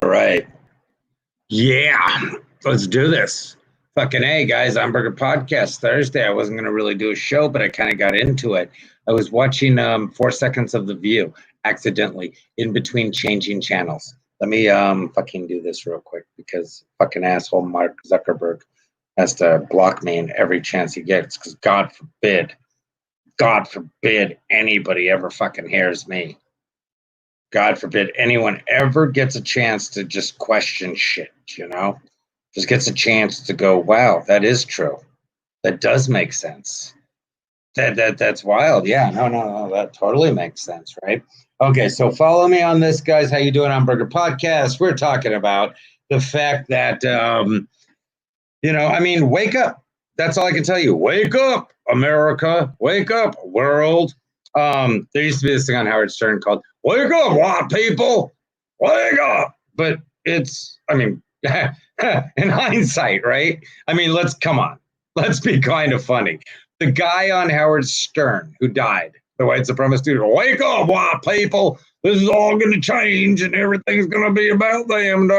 All right. Yeah, let's do this. Fucking A, guys. Hamburger Podcast Thursday. I wasn't going to really do a show, but I kind of got into it. I was watching 4 seconds of The View accidentally in between changing channels. Let me fucking do this real quick because fucking asshole Mark Zuckerberg has to block me in every chance he gets because God forbid anybody ever fucking hears me. God forbid anyone ever gets a chance to just question shit, Just gets a chance to go, wow, that is true. That does make sense. That's wild. Yeah, no, that totally makes sense, right? Okay, so follow me on this, guys. How you doing on Burger Podcast? We're talking about the fact that wake up. That's all I can tell you. Wake up, America. Wake up, world. There used to be this thing on Howard Stern called "Wake Up, white people, wake up." But it's, in hindsight, right? Come on. Let's be kind of funny. The guy on Howard Stern who died, the white supremacist dude, wake up, white people. This is all going to change and everything's going to be about them.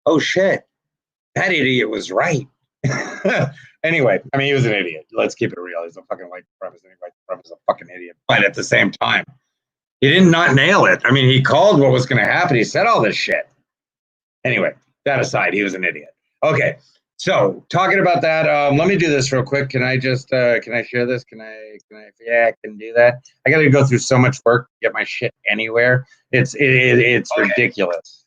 Oh, shit. That idiot was right. Anyway, he was an idiot. Let's keep it real. He's a fucking white supremacist. White supremacist is a fucking idiot. But at the same time, he did not nail it. He called what was going to happen. He said all this shit. Anyway, that aside, he was an idiot. Okay, so talking about that, let me do this real quick. Can I just, can I share this? Yeah, I can do that. I got to go through so much work to get my shit anywhere. It's okay. Ridiculous.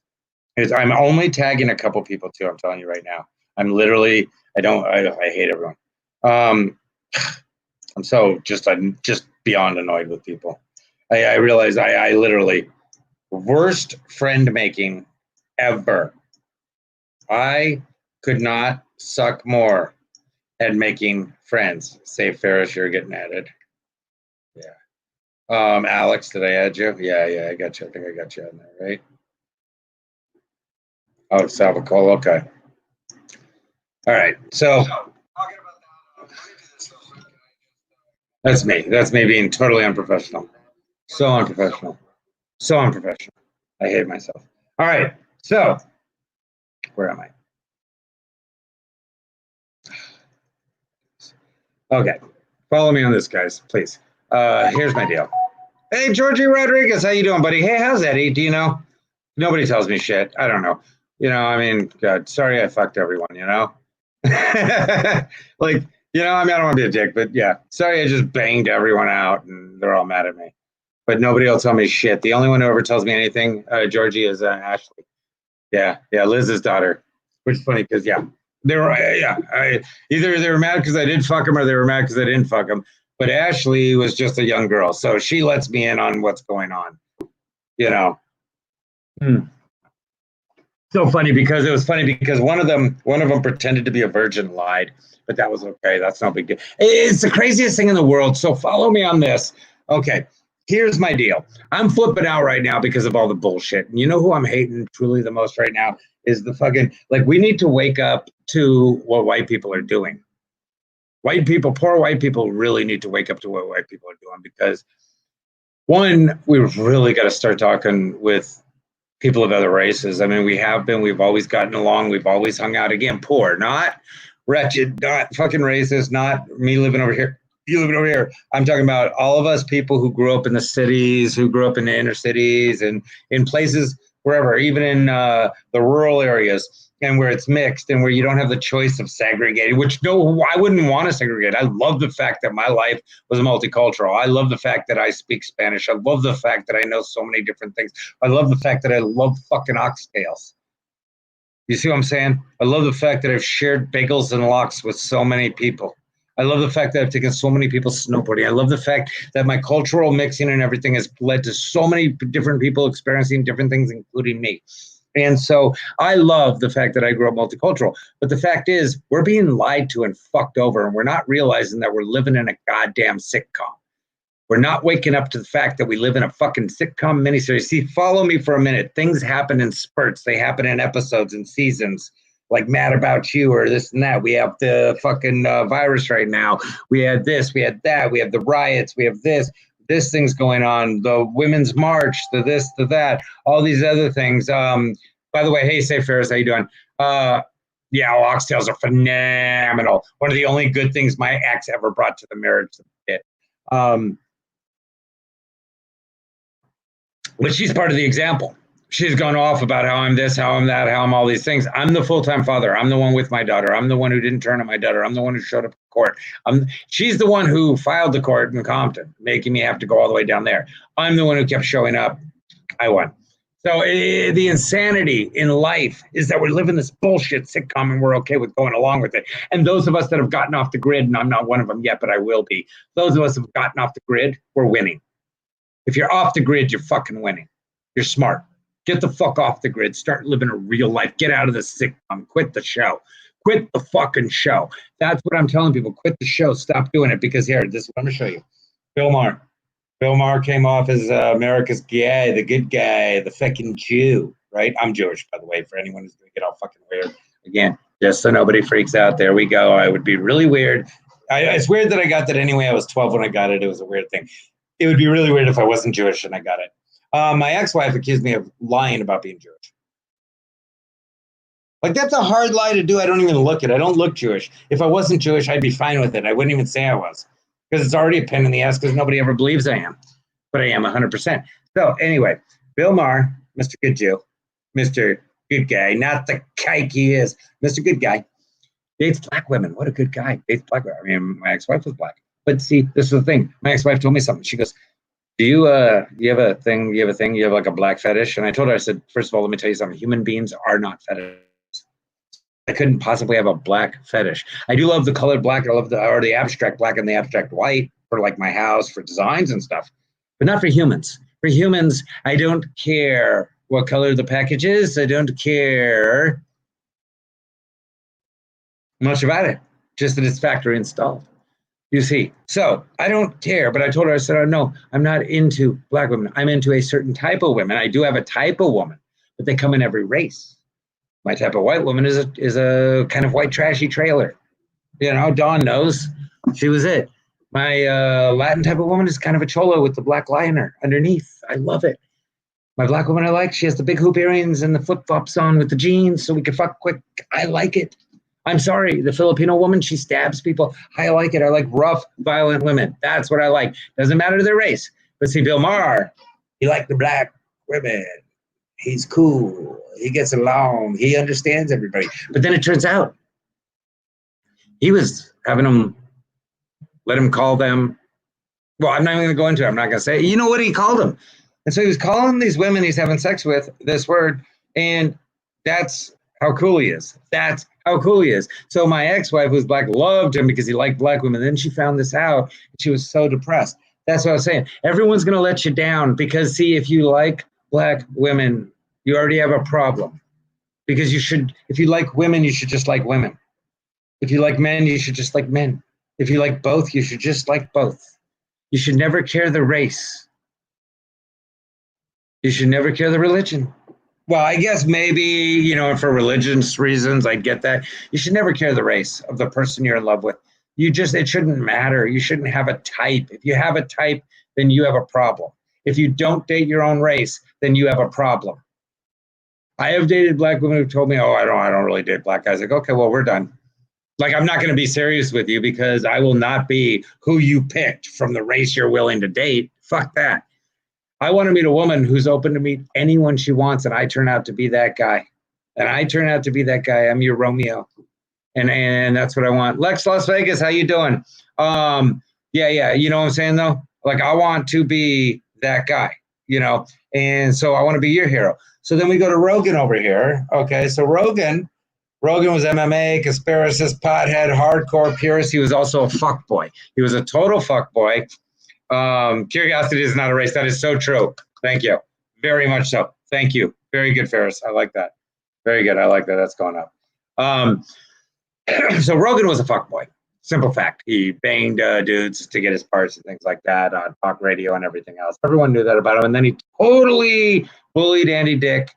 I'm only tagging a couple people too. I'm telling you right now. I'm literally, I hate everyone. I'm just beyond annoyed with people. I realize I literally, worst friend making ever. I could not suck more at making friends. Say, Ferris, you're getting added. Yeah. Alex, did I add you? Yeah, I got you. I think I got you on there, right? Oh, Salvacol, okay. All right, so that's me. That's me being totally unprofessional. So unprofessional. So unprofessional. I hate myself. All right, so where am I? Okay, follow me on this, guys, please. Here's my deal. Hey, Georgie Rodriguez, how you doing, buddy? Hey, how's Eddie? Do you know? Nobody tells me shit. I don't know. God, sorry I fucked everyone, like, I don't want to be a dick, but yeah, sorry I just banged everyone out and they're all mad at me. But nobody will tell me shit. The only one who ever tells me anything, Georgie, is Ashley. Yeah, Liz's daughter. Which is funny because, yeah, they were, either they were mad because I did fuck them or they were mad because I didn't fuck them. But Ashley was just a young girl, so she lets me in on what's going on, So funny because one of them pretended to be a virgin, lied, but that was okay. That's no big deal. It's the craziest thing in the world. So follow me on this. Okay, here's my deal. I'm flipping out right now because of all the bullshit. And you know who I'm hating truly the most right now is the fucking, we need to wake up to what white people are doing. Poor white people really need to wake up to what white people are doing because, one, we've really got to start talking with people of other races. We've always gotten along. We've always hung out. Again, poor, not wretched, not fucking racist, not me living over here, you living over here. I'm talking about all of us people who grew up in the cities, who grew up in the inner cities and in places wherever, even in the rural areas, and where it's mixed and where you don't have the choice of segregating, I wouldn't want to segregate. I love the fact that my life was multicultural. I love the fact that I speak Spanish. I love the fact that I know so many different things. I love the fact that I love fucking oxtails. You see what I'm saying? I love the fact that I've shared bagels and lox with so many people. I love the fact that I've taken so many people snowboarding. I love the fact that my cultural mixing and everything has led to so many different people experiencing different things, including me. And so I love the fact that I grew up multicultural. But the fact is, we're being lied to and fucked over, and we're not realizing that we're living in a goddamn sitcom. We're not waking up to the fact that we live in a fucking sitcom miniseries. See, follow me for a minute. Things happen in spurts. They happen in episodes and seasons, like Mad About You or this and that. We have the fucking virus right now. We had this. We had that. We have the riots. We have this. this thing's going on, the Women's March, the this, the that, all these other things. By the way, hey, Safe Ferris, how you doing? Yeah, oxtails are phenomenal. One of the only good things my ex ever brought to the marriage. But she's part of the example. She's gone off about how I'm this, how I'm that, how I'm all these things. I'm the full-time father. I'm the one with my daughter. I'm the one who didn't turn on my daughter. I'm the one who showed up at court. She's the one who filed the court in Compton, making me have to go all the way down there. I'm the one who kept showing up. I won. So the insanity in life is that we're living this bullshit sitcom and we're okay with going along with it. And those of us that have gotten off the grid, and I'm not one of them yet, but I will be, those of us who have gotten off the grid, we're winning. If you're off the grid, you're fucking winning. You're smart. Get the fuck off the grid. Start living a real life. Get out of the sitcom. Quit the show. Quit the fucking show. That's what I'm telling people. Quit the show. Stop doing it. Because here, this is what I'm going to show you. Bill Maher. Bill Maher came off as America's guy, the good guy, the fucking Jew, right? I'm Jewish, by the way, for anyone who's going to get all fucking weird. Again, just so nobody freaks out. There we go. I would be really weird. It's weird that I got that anyway. I was 12 when I got it. It was a weird thing. It would be really weird if I wasn't Jewish and I got it. My ex-wife accused me of lying about being Jewish. Like, that's a hard lie to do. I don't even look it. I don't look Jewish. If I wasn't Jewish, I'd be fine with it. I wouldn't even say I was. Because it's already a pain in the ass because nobody ever believes I am. But I am 100%. So anyway, Bill Maher, Mr. Good Jew, Mr. Good Guy, not the kike he is, Mr. Good Guy, dates black women. What a good guy. Dates black women. I mean, my ex-wife was black. But see, this is the thing. My ex-wife told me something. She goes, do you have a thing? You have like a black fetish? And I told her, I said, first of all, let me tell you something. Human beings are not fetishes. I couldn't possibly have a black fetish. I do love the colored black. I love the abstract black and the abstract white for like my house, for designs and stuff, but not for humans. For humans, I don't care what color the package is. I don't care much about it, just that it's factory installed. You see, so I don't care, but I told her, I said, oh, no, I'm not into black women. I'm into a certain type of women. I do have a type of woman, but they come in every race. My type of white woman is a kind of white trashy trailer. You know, Dawn knows. She was it. My Latin type of woman is kind of a cholo with the black liner underneath. I love it. My black woman I like, she has the big hoop earrings and the flip-flops on with the jeans so we can fuck quick. I like it. I'm sorry, the Filipino woman, she stabs people. I like it. I like rough, violent women. That's what I like. Doesn't matter their race. But see, Bill Maher, he liked the black women. He's cool. He gets along. He understands everybody. But then it turns out he was having them, let him call them. Well, I'm not even going to go into it. I'm not going to say, you know what he called them. And so he was calling these women he's having sex with this word. And that's how cool he is. That's how cool he is. So my ex-wife, who's black, loved him because he liked black women. Then she found this out. And she was so depressed. That's what I was saying. Everyone's going to let you down because, see, if you like black women, you already have a problem. Because you should, if you like women, you should just like women. If you like men, you should just like men. If you like both, you should just like both. You should never care the race. You should never care the religion. Well, I guess maybe, you know, for religious reasons, I get that. You should never care the race of the person you're in love with. It shouldn't matter. You shouldn't have a type. If you have a type, then you have a problem. If you don't date your own race, then you have a problem. I have dated black women who told me, oh, I don't really date black guys. Like, okay, well, we're done. Like, I'm not going to be serious with you because I will not be who you picked from the race you're willing to date. Fuck that. I want to meet a woman who's open to meet anyone she wants, and I turn out to be that guy. And I turn out to be that guy. I'm your Romeo. And that's what I want. Lex Las Vegas, how you doing? Yeah. You know what I'm saying, though? Like, I want to be that guy, you know? And so I want to be your hero. So then we go to Rogan over here. Okay, so Rogan was MMA, conspiracist, pothead, hardcore purist. He was also a fuckboy. He was a total fuckboy. Curiosity is not a race. That is so true. Thank you. Very much so. Thank you. Very good, Ferris. I like that. Very good. I like that. That's going up. So Rogan was a fuckboy. Simple fact. He banged dudes to get his parts and things like that on talk radio and everything else. Everyone knew that about him. And then he totally bullied Andy Dick,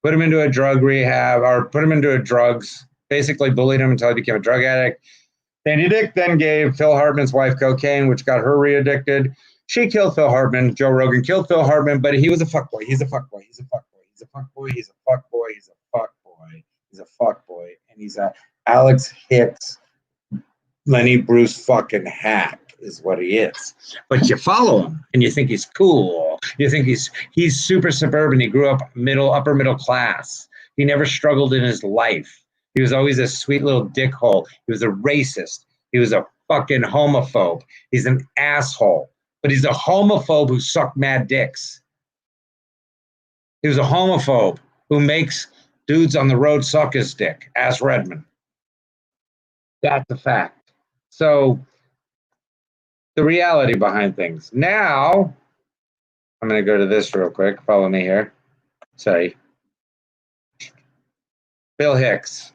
put him into a drug rehab, or put him into drugs, basically bullied him until he became a drug addict. Andy Dick then gave Phil Hartman's wife cocaine, which got her re-addicted. She killed Phil Hartman. Joe Rogan killed Phil Hartman, but he was a fuckboy. He's a fuckboy. He's a fuckboy. He's a fuckboy. He's a fuckboy. He's a fuckboy. He's a fuckboy. And he's a Alex Hicks, Lenny Bruce fucking hack is what he is. But you follow him and you think he's cool. You think he's super suburban. He grew up upper middle class. He never struggled in his life. He was always a sweet little dickhole. He was a racist. He was a fucking homophobe. He's an asshole. But he's a homophobe who sucked mad dicks. He was a homophobe who makes dudes on the road suck his dick. Ask Redman. That's a fact. So the reality behind things. Now, I'm going to go to this real quick. Follow me here. Sorry. Bill Hicks.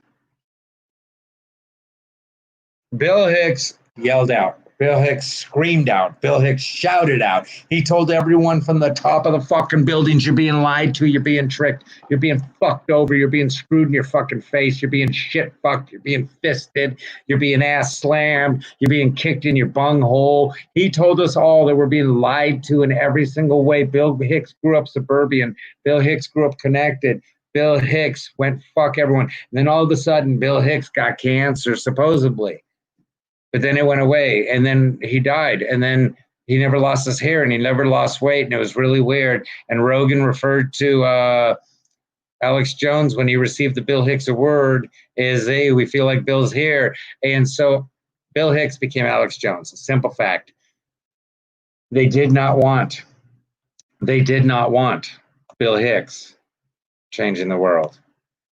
Bill Hicks yelled out. Bill Hicks screamed out. Bill Hicks shouted out. He told everyone from the top of the fucking buildings, you're being lied to, you're being tricked, you're being fucked over, you're being screwed in your fucking face, you're being shit fucked, you're being fisted, you're being ass slammed, you're being kicked in your bunghole. He told us all that we're being lied to in every single way. Bill Hicks grew up suburban. Bill Hicks grew up connected. Bill Hicks went fuck everyone. And then all of a sudden, Bill Hicks got cancer, supposedly. But then it went away, and then he died, and then he never lost his hair, and he never lost weight, and it was really weird. And Rogan referred to Alex Jones when he received the Bill Hicks Award is, hey, we feel like Bill's here. And so Bill Hicks became Alex Jones. A simple fact. They did not want Bill Hicks changing the world.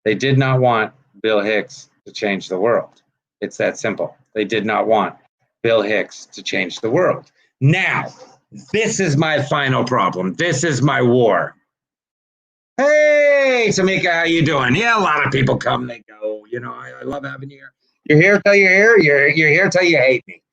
They did not want Bill Hicks to change the world. It's that simple. They did not want Bill Hicks to change the world. Now, this is my final problem. This is my war. Hey, Tamika, how you doing? Yeah, a lot of people come, they go. You know, I love having you here. You're here till you're here. You're here till you hate me.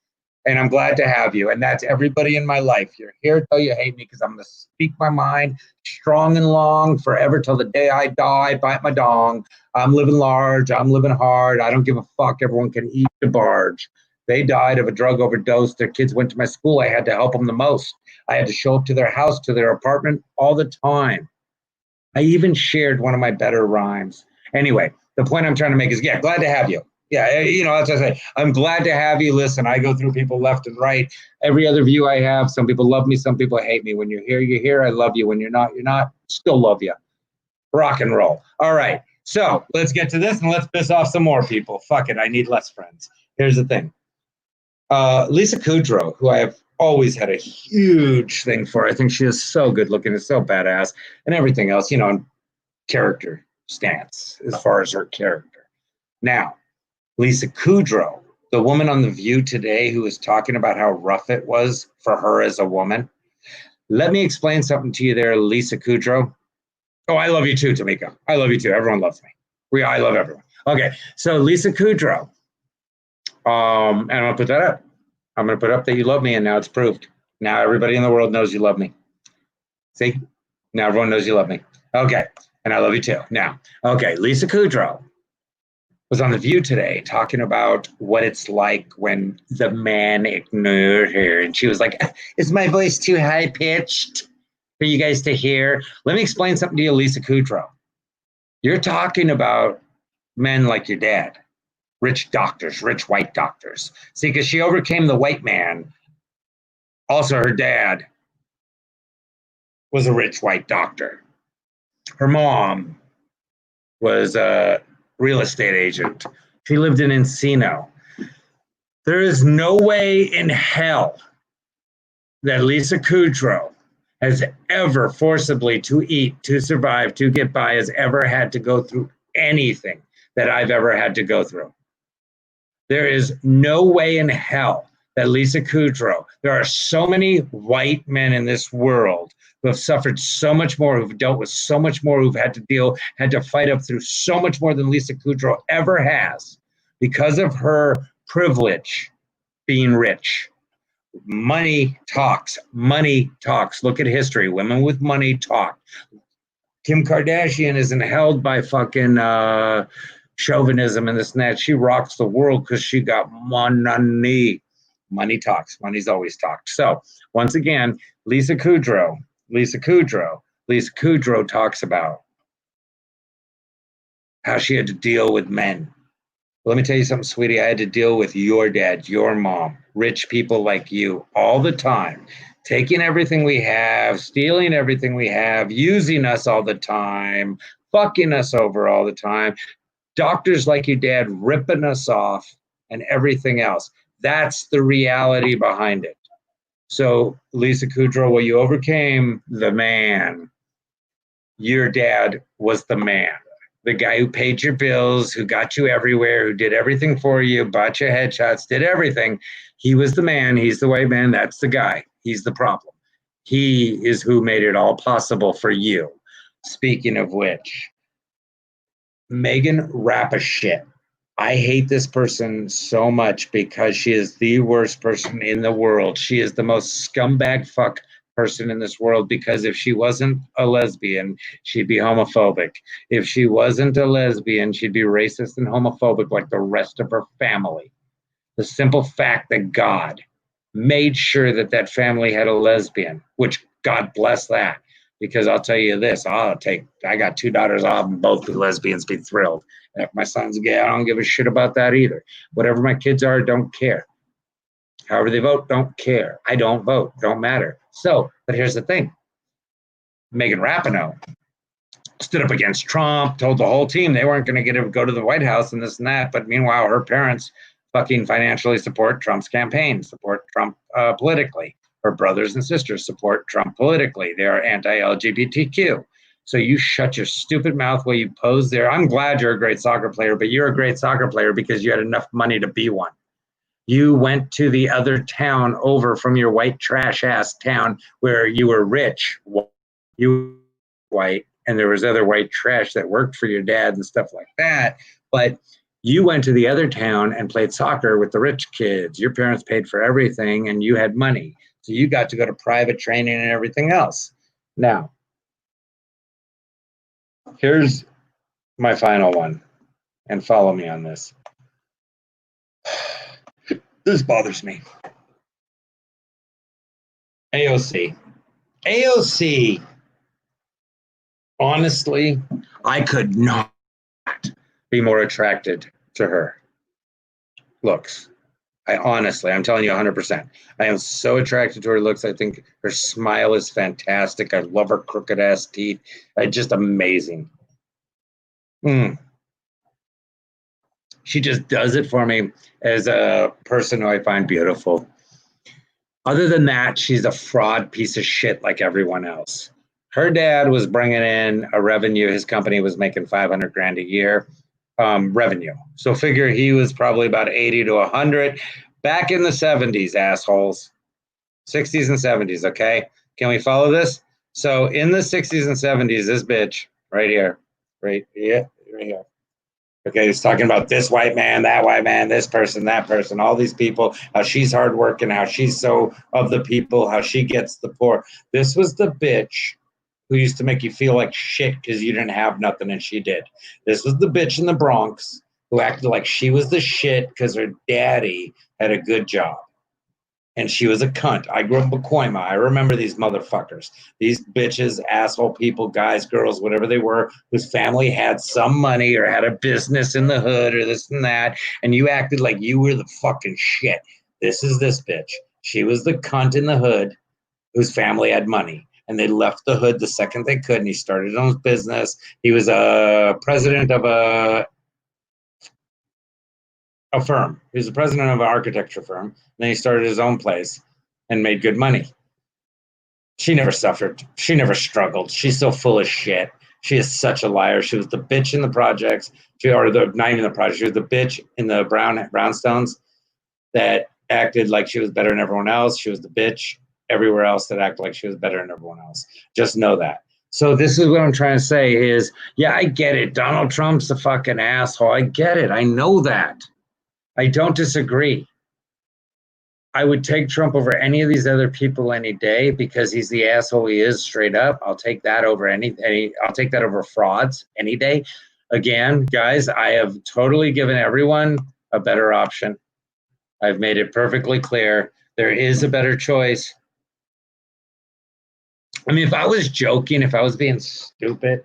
And I'm glad to have you. And that's everybody in my life. You're here till you hate me because I'm going to speak my mind strong and long forever till the day I die, bite my dong. I'm living large. I'm living hard. I don't give a fuck. Everyone can eat the barge. They died of a drug overdose. Their kids went to my school. I had to help them the most. I had to show up to their house, to their apartment all the time. I even shared one of my better rhymes. Anyway, the point I'm trying to make is, yeah, glad to have you. Yeah, you know, that's what I say. I'm glad to have you. Listen, I go through people left and right. Every other view I have, some people love me, some people hate me. When you're here, you're here. I love you. When you're not, you're not. Still love you. Rock and roll. All right. So let's get to this and let's piss off some more people. Fuck it. I need less friends. Here's the thing. Lisa Kudrow, who I have always had a huge thing for. I think she is so good looking and so badass and everything else, you know, character stance as far as her character. Now, Lisa Kudrow, the woman on The View today who was talking about how rough it was for her as a woman. Let me explain something to you there, Lisa Kudrow. Oh, I love you too, Tamika. I love you too. Everyone loves me. I love everyone. Okay, so Lisa Kudrow. And I'm going to put that up. I'm going to put up that you love me, and now it's proved. Now everybody in the world knows you love me. See? Now everyone knows you love me. Okay, and I love you too. Now, okay, Lisa Kudrow was on The View today talking about what it's like when the man ignored her. And she was like, is my voice too high-pitched for you guys to hear? Let me explain something to you, Lisa Kudrow. You're talking about men like your dad, rich doctors, rich white doctors. See, because she overcame the white man. Also, her dad was a rich white doctor. Her mom was a real estate agent. She lived in Encino. There is no way in hell that Lisa Kudrow has ever forcibly to eat, to survive, to get by, has ever had to go through anything that I've ever had to go through. There is no way in hell that Lisa Kudrow, there are so many white men in this world who have suffered so much more, who've dealt with so much more, who've had to fight up through so much more than Lisa Kudrow ever has because of her privilege being rich. Money talks. Money talks. Look at history. Women with money talk. Kim Kardashian isn't held by fucking chauvinism and this and that. She rocks the world because she got money. Money talks. Money's always talked. So once again, Lisa Kudrow talks about how she had to deal with men. Let me tell you something, sweetie. I had to deal with your dad, your mom, rich people like you all the time, taking everything we have, stealing everything we have, using us all the time, fucking us over all the time. Doctors like your dad ripping us off and everything else. That's the reality behind it. So, Lisa Kudrow, well, you overcame the man. Your dad was the man, the guy who paid your bills, who got you everywhere, who did everything for you, bought you headshots, did everything. He was the man. He's the white man. That's the guy. He's the problem. He is who made it all possible for you. Speaking of which, Megan Rapaport. I hate this person so much because she is the worst person in the world. She is the most scumbag fuck person in this world, because if she wasn't a lesbian, she'd be homophobic. If she wasn't a lesbian, she'd be racist and homophobic like the rest of her family. The simple fact that God made sure that that family had a lesbian, which God bless that, because I'll tell you this, I got 2 daughters, I'll have them both be lesbians, be thrilled. And if my son's gay, I don't give a shit about that either. Whatever my kids are, don't care. However they vote, don't care. I don't vote, don't matter. So, but here's the thing. Megan Rapinoe stood up against Trump, told the whole team they weren't going to go to the White House and this and that. But meanwhile, her parents fucking financially support Trump's campaign, support Trump politically. Her brothers and sisters support Trump politically. They're anti-LGBTQ. So you shut your stupid mouth while you pose there. I'm glad you're a great soccer player, but you're a great soccer player because you had enough money to be one. You went to the other town over from your white trash ass town where you were rich. You were white, and there was other white trash that worked for your dad and stuff like that. But you went to the other town and played soccer with the rich kids. Your parents paid for everything and you had money. So you got to go to private training and everything else. Now, here's my final one, and follow me on this. This bothers me. AOC, honestly, I could not be more attracted to her looks. I'm telling you 100%. I am so attracted to her looks. I think her smile is fantastic. I love her crooked ass teeth. Just amazing. She just does it for me as a person who I find beautiful. Other than that, she's a fraud piece of shit like everyone else. Her dad was bringing in a revenue. His company was making 500 grand a year revenue. So figure he was probably about 80 to 100 back in the 70s, assholes. 60s and 70s, okay? Can we follow this? So in the 60s and 70s, this bitch right here, right here. Okay, he's talking about this white man, that white man, this person, that person, all these people, how she's hardworking, how she's so of the people, how she gets the poor. This was the bitch who used to make you feel like shit because you didn't have nothing and she did. This was the bitch in the Bronx who acted like she was the shit because her daddy had a good job. And she was a cunt. I grew up in Pacoima. I remember these motherfuckers. These bitches, asshole people, guys, girls, whatever they were, whose family had some money or had a business in the hood or this and that, and you acted like you were the fucking shit. This is this bitch. She was the cunt in the hood whose family had money. And they left the hood the second they could, and he started his own business. He was a president of a firm. He was the president of an architecture firm. And then he started his own place and made good money. She never suffered. She never struggled. She's so full of shit. She is such a liar. She was the bitch in the projects. Not even the project. She was the bitch in the brownstones that acted like she was better than everyone else. She was the bitch everywhere else that acted like she was better than everyone else. Just know that. So this is what I'm trying to say is, yeah, I get it. Donald Trump's a fucking asshole. I get it. I know that. I don't disagree. I would take Trump over any of these other people any day because he's the asshole he is, straight up. I'll take that over I'll take that over frauds any day. Again, guys, I have totally given everyone a better option. I've made it perfectly clear. There is a better choice. I mean, if I was joking, if I was being stupid,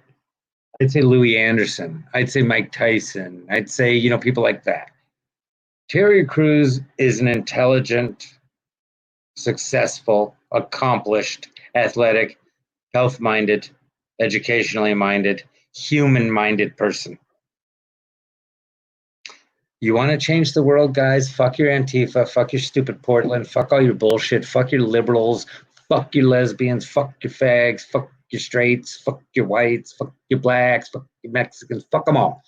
I'd say Louis Anderson. I'd say Mike Tyson. I'd say, people like that. Terry Crews is an intelligent, successful, accomplished, athletic, health-minded, educationally minded, human-minded person. You want to change the world, guys? Fuck your Antifa, fuck your stupid Portland, fuck all your bullshit, fuck your liberals, fuck your lesbians, fuck your fags, fuck your straights, fuck your whites, fuck your blacks, fuck your Mexicans, fuck them all.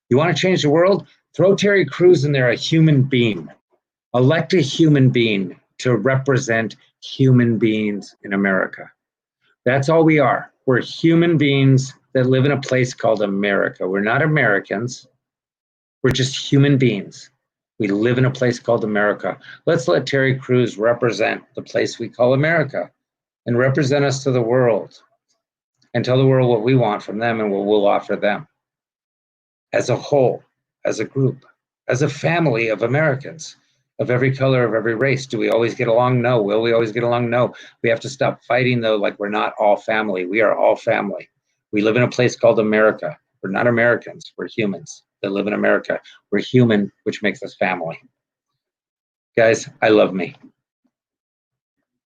You want to change the world? Throw Terry Crews in there, a human being. Elect a human being to represent human beings in America. That's all we are. We're human beings that live in a place called America. We're not Americans. We're just human beings. We live in a place called America. Let's let Terry Crews represent the place we call America and represent us to the world and tell the world what we want from them and what we'll offer them. As a whole, as a group, as a family of Americans, of every color, of every race. Do we always get along? No. Will we always get along? No. We have to stop fighting, though, like we're not all family. We are all family. We live in a place called America. We're not Americans. We're humans that live in America. We're human, which makes us family. Guys, I love me.